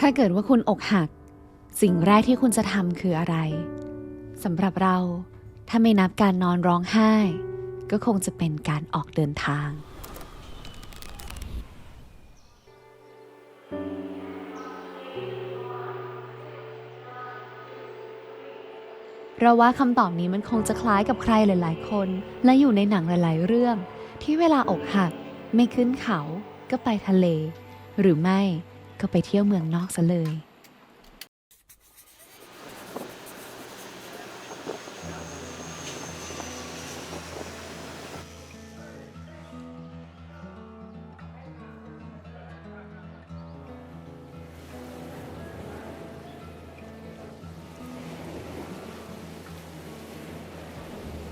าเกิดว่าคุณอกหักสิ่งแรกที่คุณจะทำคืออะไรสำหรับเราถ้าไม่นับการนอนร้องไห้ก็คงจะเป็นการออกเดินทางเราว่าคำตอบนี้มันคงจะคล้ายกับใครหลายๆคนและอยู่ในหนังหลายๆเรื่องที่เวลาอกหักไม่ขึ้นเขาก็ไปทะเลหรือไม่ก็ไปเที่ยวเมืองนอกซะเลย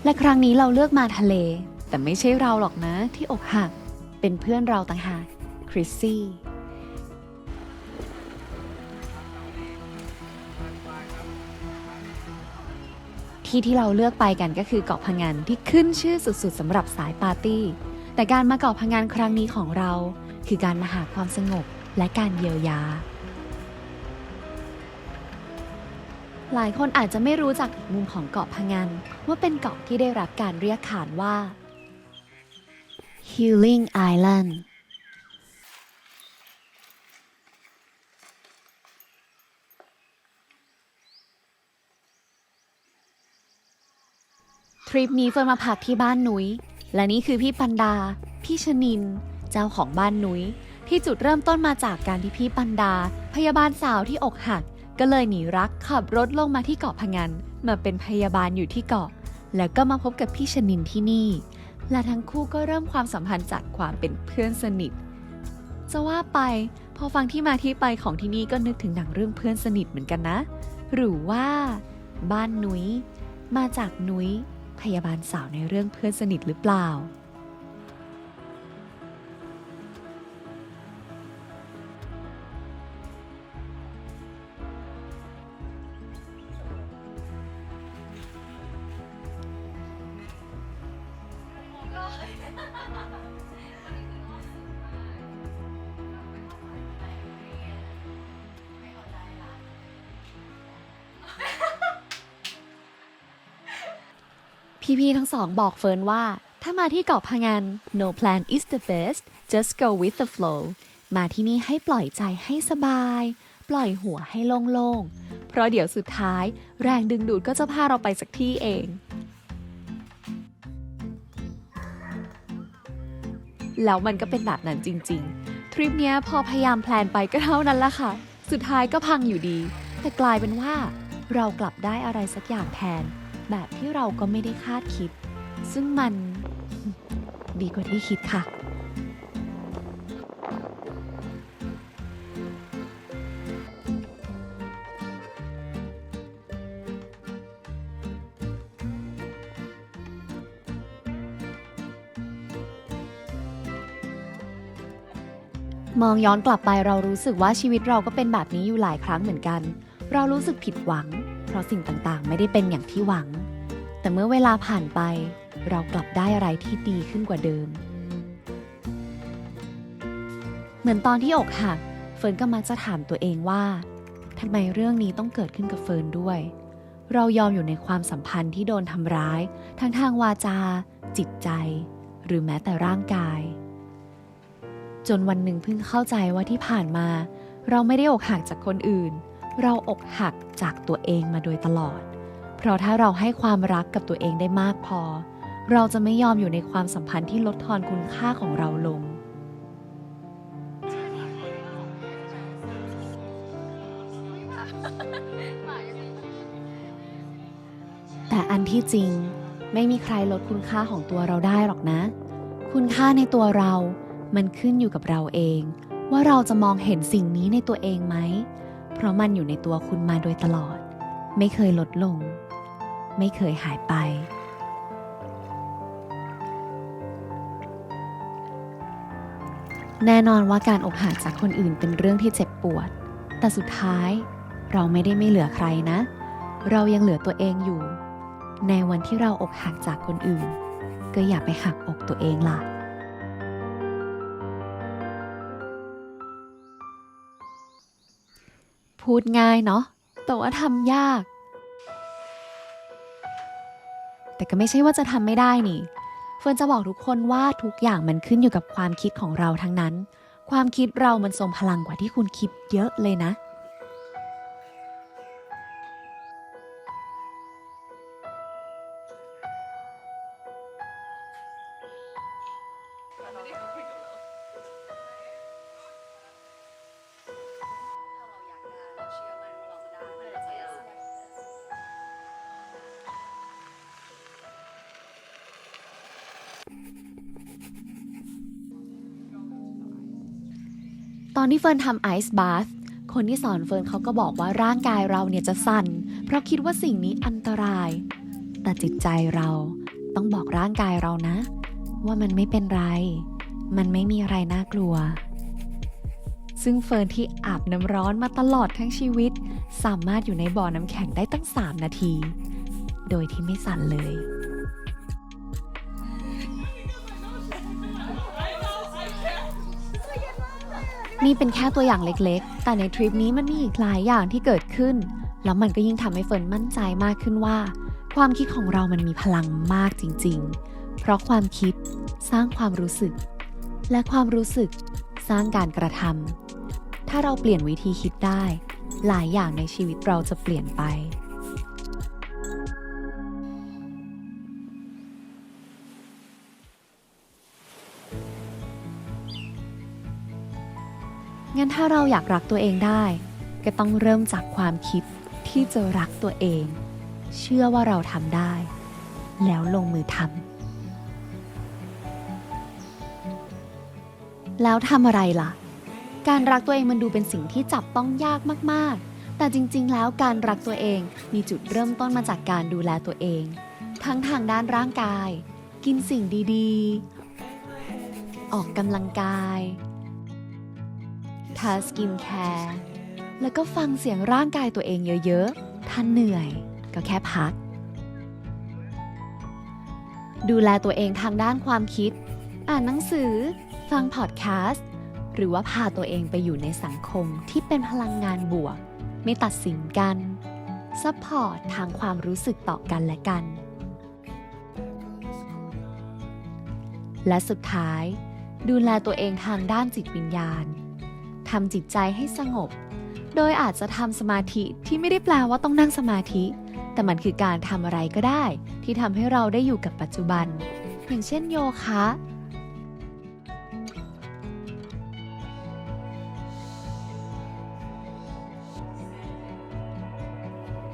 และครั้งนี้เราเลือกมาทะเลแต่ไม่ใช่เราหรอกนะที่อกหักเป็นเพื่อนเราต่างหากคริสซี่ที่เราเลือกไปกันก็คือเกาะพะงันที่ขึ้นชื่อสุดๆสำหรับสายปาร์ตี้แต่การมาเกาะพะงันครั้งนี้ของเราคือการมาหาความสงบและการเยียวยาหลายคนอาจจะไม่รู้จักอีกมุมของเกาะพะงันว่าเป็นเกาะที่ได้รับการเรียกขานว่า Healing Island ทริปนี้เฟิร์นมาพักที่บ้านนุ้ยและนี่คือพี่ปันดาพี่ชนินเจ้าของบ้านนุ้ยที่จุดเริ่มต้นมาจากการที่พี่ปันดาพยาบาลสาวที่อกหักก็เลยหนีรักขับรถลงมาที่เกาะพะงันมาเป็นพยาบาลอยู่ที่เกาะแล้วก็มาพบกับพี่ชนินที่นี่และทั้งคู่ก็เริ่มความสัมพันธ์จากความเป็นเพื่อนสนิทจะว่าไปพอฟังที่มาที่ไปของที่นี่ก็นึกถึงหนังเรื่องเพื่อนสนิทเหมือนกันนะหรือว่าบ้านนุ้ยมาจากนุ้ยพยาบาลสาวในเรื่องเพื่อนสนิทหรือเปล่าพี่ๆทั้งสองบอกเฟิร์นว่าถ้ามาที่เกาะพะงัน no plan is the best just go with the flow มาที่นี่ให้ปล่อยใจให้สบายปล่อยหัวให้โล่งๆเพราะเดี๋ยวสุดท้ายแรงดึงดูดก็จะพาเราไปสักที่เองแล้วมันก็เป็นแบบนั้นจริงๆทริปเนี้ยพอพยายามแพลนไปก็เท่านั้นละค่ะสุดท้ายก็พังอยู่ดีแต่กลายเป็นว่าเรากลับได้อะไรสักอย่างแทนแบบที่เราก็ไม่ได้คาดคิดซึ่งมันดีกว่าที่คิดค่ะมองย้อนกลับไปเรารู้สึกว่าชีวิตเราก็เป็นแบบนี้อยู่หลายครั้งเหมือนกันเรารู้สึกผิดหวังเพราะสิ่งต่างๆไม่ได้เป็นอย่างที่หวังแต่เมื่อเวลาผ่านไปเรากลับได้อะไรที่ดีขึ้นกว่าเดิมเหมือนตอนที่อกหักเฟิร์นก็มักจะถามตัวเองว่าทำไมเรื่องนี้ต้องเกิดขึ้นกับเฟิร์นด้วยเรายอมอยู่ในความสัมพันธ์ที่โดนทำร้ายทั้งทางวาจาจิตใจหรือแม้แต่ร่างกายจนวันหนึ่งเพิ่งเข้าใจว่าที่ผ่านมาเราไม่ได้อกหักจากคนอื่นเราอกหักจากตัวเองมาโดยตลอดเพราะถ้าเราให้ความรักกับตัวเองได้มากพอเราจะไม่ยอมอยู่ในความสัมพันธ์ที่ลดทอนคุณค่าของเราลงแต่อันที่จริงไม่มีใครลดคุณค่าของตัวเราได้หรอกนะคุณค่าในตัวเรามันขึ้นอยู่กับเราเองว่าเราจะมองเห็นสิ่งนี้ในตัวเองไหมเพราะมันอยู่ในตัวคุณมาโดยตลอดไม่เคยลดลงไม่เคยหายไปแน่นอนว่าการอกหักจากคนอื่นเป็นเรื่องที่เจ็บปวดแต่สุดท้ายเราไม่ได้ไม่เหลือใครนะเรายังเหลือตัวเองอยู่ในวันที่เราอกหักจากคนอื่นก็อย่าไปหักอกตัวเองล่ะ พูดง่ายเนาะแต่ว่าทำยากแต่ก็ไม่ใช่ว่าจะทำไม่ได้นี่เฟิร์นจะบอกทุกคนว่าทุกอย่างมันขึ้นอยู่กับความคิดของเราทั้งนั้นความคิดเรามันทรงพลังกว่าที่คุณคิดเยอะเลยนะตอนที่เฟิร์นทำไอซ์บาธคนที่สอนเฟิร์นเขาก็บอกว่าร่างกายเราเนี่ยจะสั่นเพราะคิดว่าสิ่งนี้อันตรายแต่จิตใจเราต้องบอกร่างกายเรานะว่ามันไม่เป็นไรมันไม่มีอะไรน่ากลัวซึ่งเฟิร์นที่อาบน้ำร้อนมาตลอดทั้งชีวิตสามารถอยู่ในบ่อน้ำแข็งได้ตั้ง3 นาทีโดยที่ไม่สั่นเลยนี่เป็นแค่ตัวอย่างเล็กๆแต่ในทริปนี้มันมีอีกหลายอย่างที่เกิดขึ้นแล้วมันก็ยิ่งทำให้เฟิร์นมั่นใจมากขึ้นว่าความคิดของเรามันมีพลังมากจริงๆเพราะความคิดสร้างความรู้สึกและความรู้สึกสร้างการกระทำถ้าเราเปลี่ยนวิธีคิดได้หลายอย่างในชีวิตเราจะเปลี่ยนไปงั้นถ้าเราอยากรักตัวเองได้ก็ต้องเริ่มจากความคิดที่จะรักตัวเองเชื่อว่าเราทำได้แล้วลงมือทำแล้วทำอะไรล่ะการรักตัวเองมันดูเป็นสิ่งที่จับต้องยากมากๆแต่จริงๆแล้วการรักตัวเองมีจุดเริ่มต้นมาจากการดูแลตัวเองทั้งทางด้านร่างกายกินสิ่งดีๆออกกำลังกายทาสกินแคร์แล้วก็ฟังเสียงร่างกายตัวเองเยอะๆถ้าเหนื่อยก็แค่พักดูแลตัวเองทางด้านความคิดอ่านหนังสือฟังพอดแคสต์หรือว่าพาตัวเองไปอยู่ในสังคมที่เป็นพลังงานบวกไม่ตัดสินกันซัพพอร์ตทางความรู้สึกต่อกันและกันและสุดท้ายดูแลตัวเองทางด้านจิตวิญญาณทำจิตใจให้สงบโดยอาจจะทำสมาธิที่ไม่ได้แปลว่าต้องนั่งสมาธิแต่มันคือการทำอะไรก็ได้ที่ทำให้เราได้อยู่กับปัจจุบันอย่างเช่นโยคะ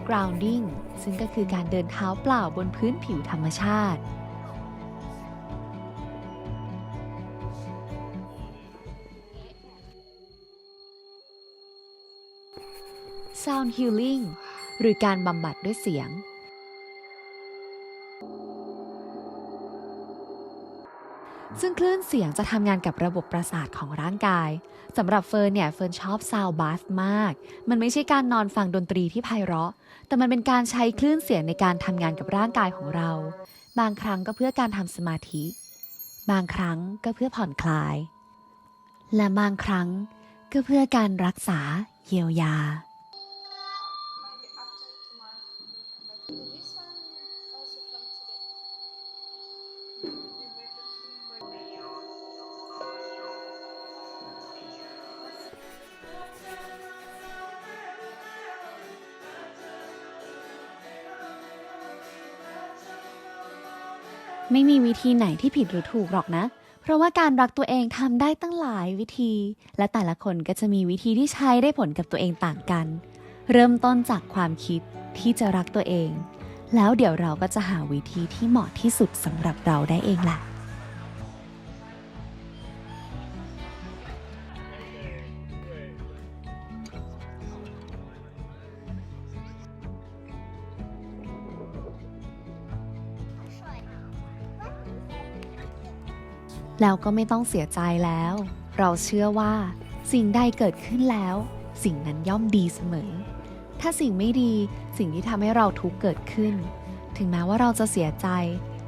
grounding ซึ่งก็คือการเดินเท้าเปล่าบนพื้นผิวธรรมชาติ sound healing หรือการบำบัดด้วยเสียงซึ่งคลื่นเสียงจะทำงานกับระบบประสาทของร่างกายสำหรับเฟิร์นเนี่ยเฟิร์นชอบ sound bath มากมันไม่ใช่การนอนฟังดนตรีที่ไพเราะแต่มันเป็นการใช้คลื่นเสียงในการทำงานกับร่างกายของเราบางครั้งก็เพื่อการทำสมาธิบางครั้งก็เพื่อผ่อนคลายและบางครั้งก็เพื่อการรักษาเยียวยาไม่มีวิธีไหนที่ผิดหรือถูกหรอกนะ เพราะว่าการรักตัวเองทำได้ตั้งหลายวิธี และแต่ละคนก็จะมีวิธีที่ใช้ได้ผลกับตัวเองต่างกัน เริ่มต้นจากความคิดที่จะรักตัวเอง แล้วเดี๋ยวเราก็จะหาวิธีที่เหมาะที่สุดสำหรับเราได้เองแหละแล้วก็ไม่ต้องเสียใจแล้ว เราเชื่อว่าสิ่งใดเกิดขึ้นแล้วสิ่งนั้นย่อมดีเสมอ ถ้าสิ่งไม่ดีสิ่งที่ทำให้เราทุกข์เกิดขึ้นถึงแม้ว่าเราจะเสียใจ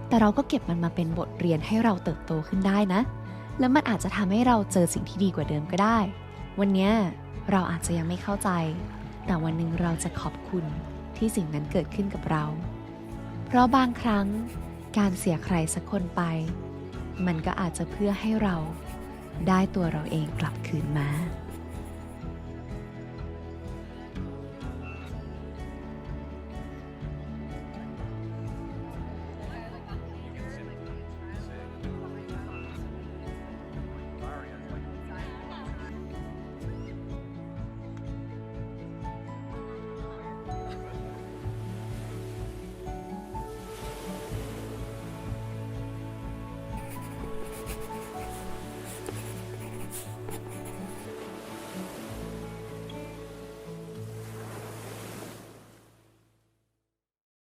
แต่เราก็เก็บมันมาเป็นบทเรียนให้เราเติบโตขึ้นได้นะแล้วมันอาจจะทำให้เราเจอสิ่งที่ดีกว่าเดิมก็ได้วันนี้เราอาจจะยังไม่เข้าใจ แต่วันหนึ่งเราจะขอบคุณที่สิ่งนั้นเกิดขึ้นกับเรา เพราะบางครั้งการเสียใครสักคนไป มันก็อาจจะเพื่อให้เราได้ตัวเราเองกลับคืนมา